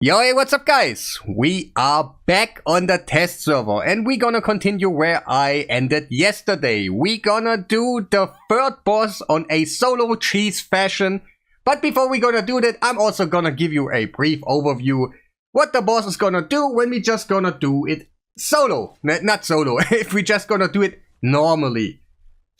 Yo, hey, what's up guys? We are back on the test server and we're gonna continue where I ended yesterday. We're gonna do the third boss on a solo cheese fashion. But before we're gonna do that, I'm also gonna give you a brief overview what the boss is gonna do when we just gonna do it solo. Not solo, if we just gonna do it normally.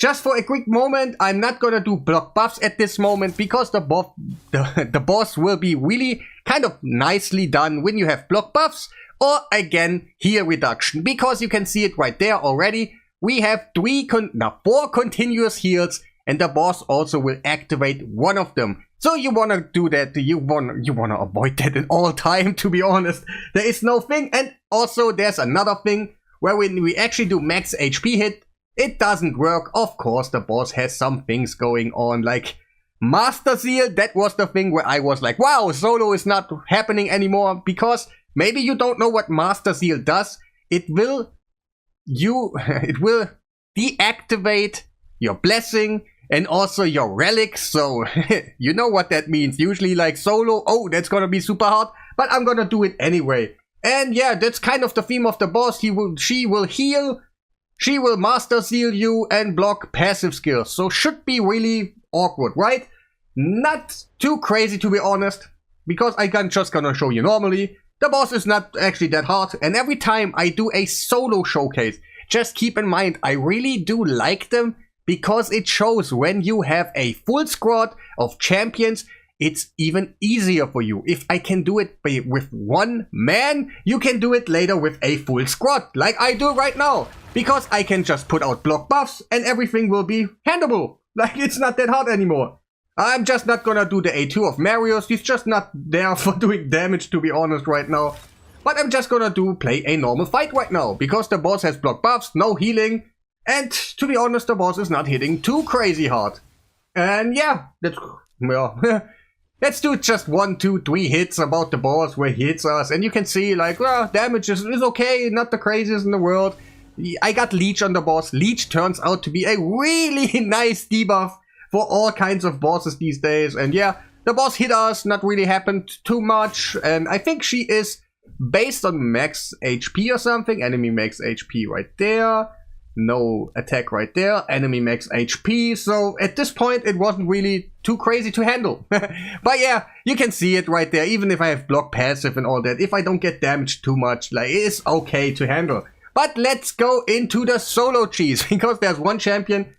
Just for a quick moment, I'm not gonna do block buffs at this moment because the boss will be really kind of nicely done when you have block buffs or again heal reduction, because you can see it right there already. We have 4 continuous heals and the boss also will activate one of them. So you wanna do that, you wanna avoid that at all time, to be honest. There is no thing, and also there's another thing where when we actually do max HP hit, it doesn't work. Of course, the boss has some things going on, like Master Seal. That was the thing where I was like, wow, solo is not happening anymore, because maybe you don't know what Master Seal does. It will deactivate your blessing and also your relics. So you know what that means. Usually like solo, oh, that's gonna be super hard, but I'm gonna do it anyway. And yeah, that's kind of the theme of the boss. She will heal. She will Master Seal you and block passive skills. So should be really awkward, right? Not too crazy, to be honest, because I'm just gonna show you normally. The boss is not actually that hard, and every time I do a solo showcase, just keep in mind, I really do like them because it shows when you have a full squad of champions, it's even easier for you. If I can do it with one man, you can do it later with a full squad, like I do right now. Because I can just put out block buffs and everything will be handleable. Like, it's not that hard anymore. I'm just not gonna do the A2 of Marius. He's just not there for doing damage, to be honest, right now. But I'm just gonna play a normal fight right now. Because the boss has block buffs, no healing. And to be honest, the boss is not hitting too crazy hard. And yeah, that's, well, let's do just 1, 2, 3 hits about the boss where he hits us. And you can see, like, well, damage is okay, not the craziest in the world. I got Leech on the boss. Leech turns out to be a really nice debuff for all kinds of bosses these days. And yeah, the boss hit us, not really happened too much. And I think she is based on max HP or something. Enemy max HP right there. No attack right there. Enemy max HP. So at this point, it wasn't really too crazy to handle. But yeah, you can see it right there. Even if I have block passive and all that, if I don't get damaged too much, like, it's okay to handle. But let's go into the solo cheese, because there's one champion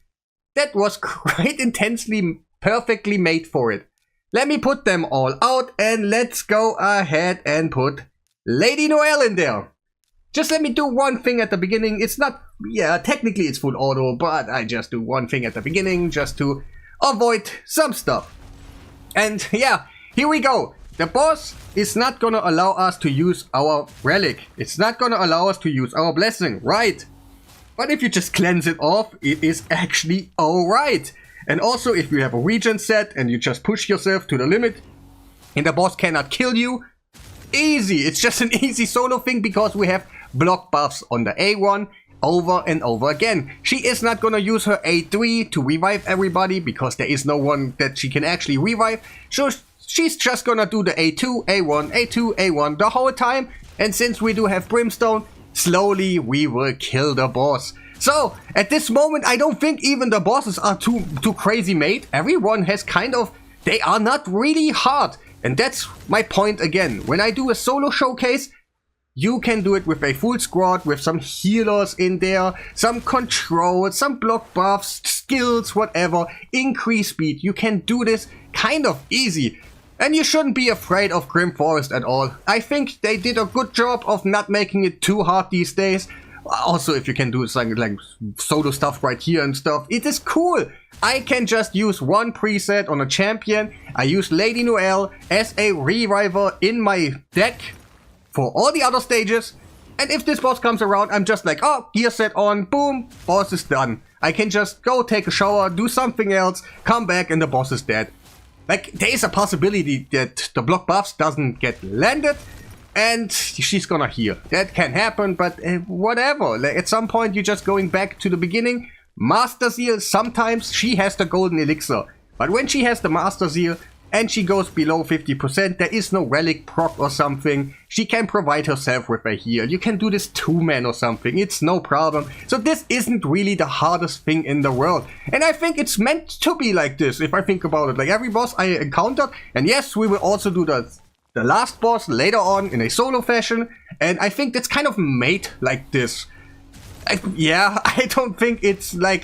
that was quite intensely, perfectly made for it. Let me put them all out and let's go ahead and put Lady Noelle in there. Just let me do one thing at the beginning. It's not, yeah, technically it's full auto, but I just do one thing at the beginning just to avoid some stuff. And yeah, here we go. The boss is not gonna allow us to use our relic. It's not gonna allow us to use our blessing, right? But if you just cleanse it off, it is actually alright. And also, if you have a regen set and you just push yourself to the limit and the boss cannot kill you, easy. It's just an easy solo thing because we have block buffs on the A1 over and over again. She is not gonna use her A3 to revive everybody because there is no one that she can actually revive. So she's just gonna do the A2, A1, A2, A1 the whole time. And since we do have Brimstone, slowly we will kill the boss. So at this moment, I don't think even the bosses are too crazy made. Everyone has kind of, they are not really hard. And that's my point again. When I do a solo showcase, you can do it with a full squad, with some healers in there, some control, some block buffs, skills, whatever, increase speed. You can do this kind of easy. And you shouldn't be afraid of Grim Forrest at all. I think they did a good job of not making it too hard these days. Also, if you can do something like solo stuff right here and stuff, it is cool. I can just use one preset on a champion. I use Lady Noelle as a reviver in my deck for all the other stages. And if this boss comes around, I'm just like, oh, gear set on, boom, boss is done. I can just go take a shower, do something else, come back and the boss is dead. Like, there is a possibility that the block buffs doesn't get landed and she's gonna heal. That can happen, but whatever. Like, at some point, you're just going back to the beginning. Master Seal, sometimes she has the golden elixir. But when she has the Master Seal, and she goes below 50%, there is no relic proc or something, she can provide herself with a heal. You can do this 2-man or something, it's no problem. So this isn't really the hardest thing in the world. And I think it's meant to be like this, if I think about it. Like every boss I encountered, and yes, we will also do the last boss later on in a solo fashion, and I think that's kind of made like this. Yeah, I don't think it's like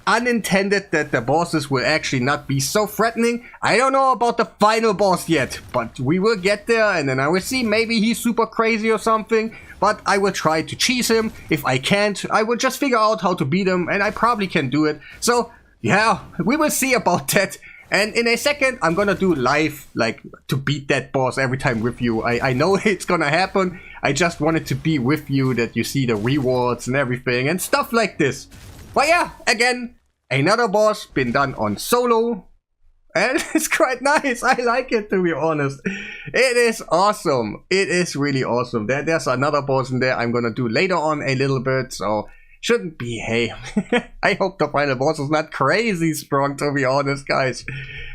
unintended that the bosses will actually not be so threatening. I don't know about the final boss yet, but we will get there, and then I will see. Maybe he's super crazy or something, but I will try to cheese him. If I can't, I will just figure out how to beat him, and I probably can do it. So yeah, we will see about that. And in a second, I'm gonna do live, like, to beat that boss every time with you. I know it's gonna happen. I just wanted to be with you, that you see the rewards and everything and stuff like this. But yeah, again, another boss been done on solo, and it's quite nice. I like it, to be honest. It is awesome. It is really awesome. There's another boss in there I'm gonna do later on a little bit, so shouldn't be, hey. I hope the final boss is not crazy strong, to be honest, guys.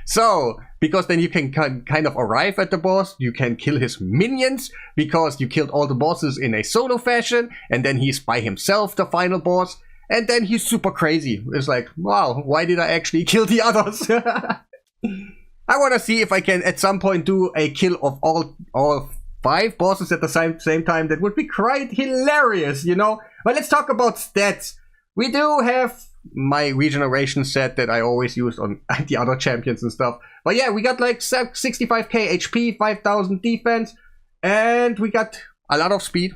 So, because then you can kind of arrive at the boss, you can kill his minions, because you killed all the bosses in a solo fashion, and then he's by himself, the final boss. And then he's super crazy. It's like, wow, why did I actually kill the others? I want to see if I can at some point do a kill of all 5 bosses at the same time. That would be quite hilarious, you know? But let's talk about stats. We do have my regeneration set that I always use on the other champions and stuff. But yeah, we got like 65k HP, 5000 defense, and we got a lot of speed.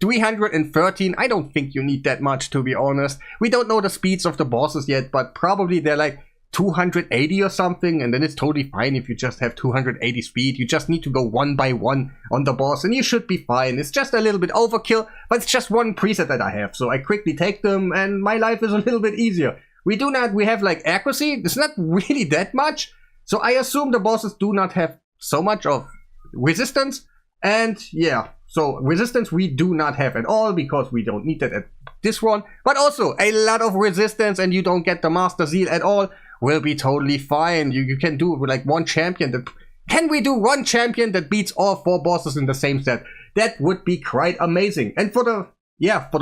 313. I don't think you need that much, to be honest. We don't know the speeds of the bosses yet, but probably they're like 280 or something, and then it's totally fine if you just have 280 speed. You just need to go 1 by 1 on the boss, and you should be fine. It's just a little bit overkill, but it's just one preset that I have, so I quickly take them, and my life is a little bit easier. We have like accuracy. It's not really that much, so I assume the bosses do not have so much of resistance, and yeah. So resistance we do not have at all, because we don't need that at this one. But also a lot of resistance, and you don't get the Master Seal at all, will be totally fine. You can do like one champion that... Can we do one champion that beats all 4 bosses in the same set? That would be quite amazing. And for the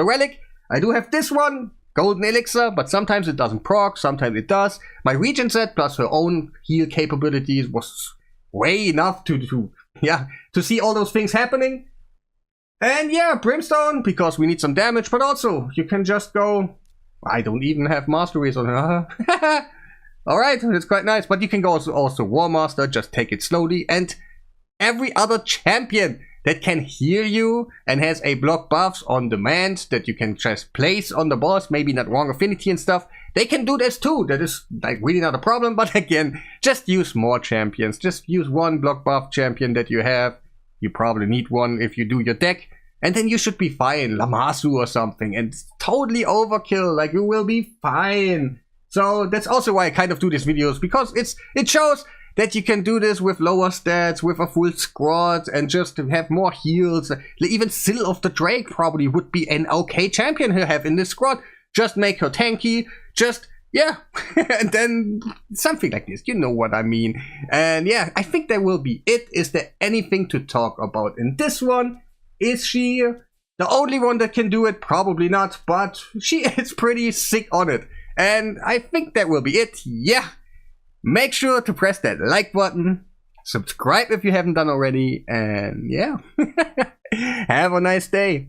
relic, I do have this one, Golden Elixir, but sometimes it doesn't proc, sometimes it does. My regen set plus her own heal capabilities was way enough to see all those things happening. And yeah, Brimstone, because we need some damage, but also you can just go... I don't even have masteries on her. Alright, it's quite nice, but you can go also War Master, just take it slowly, and every other champion that can heal you and has a block buffs on demand that you can just place on the boss, maybe not wrong affinity and stuff, they can do this too. That is like really not a problem, but again, just use more champions. Just use one block buff champion that you have. You probably need one if you do your deck, and then you should be fine. Lamasu or something, and it's totally overkill, like you will be fine. So that's also why I kind of do these videos, because it shows that you can do this with lower stats, with a full squad, and just have more heals. Even Sill of the Drake probably would be an okay champion to have in this squad. Just make her tanky, yeah, and then something like this, you know what I mean. And yeah, I think that will be it. Is there anything to talk about in this one? Is she the only one that can do it? Probably not, but she is pretty sick on it. And I think that will be it. Yeah, make sure to press that like button, subscribe if you haven't done already, and yeah, have a nice day.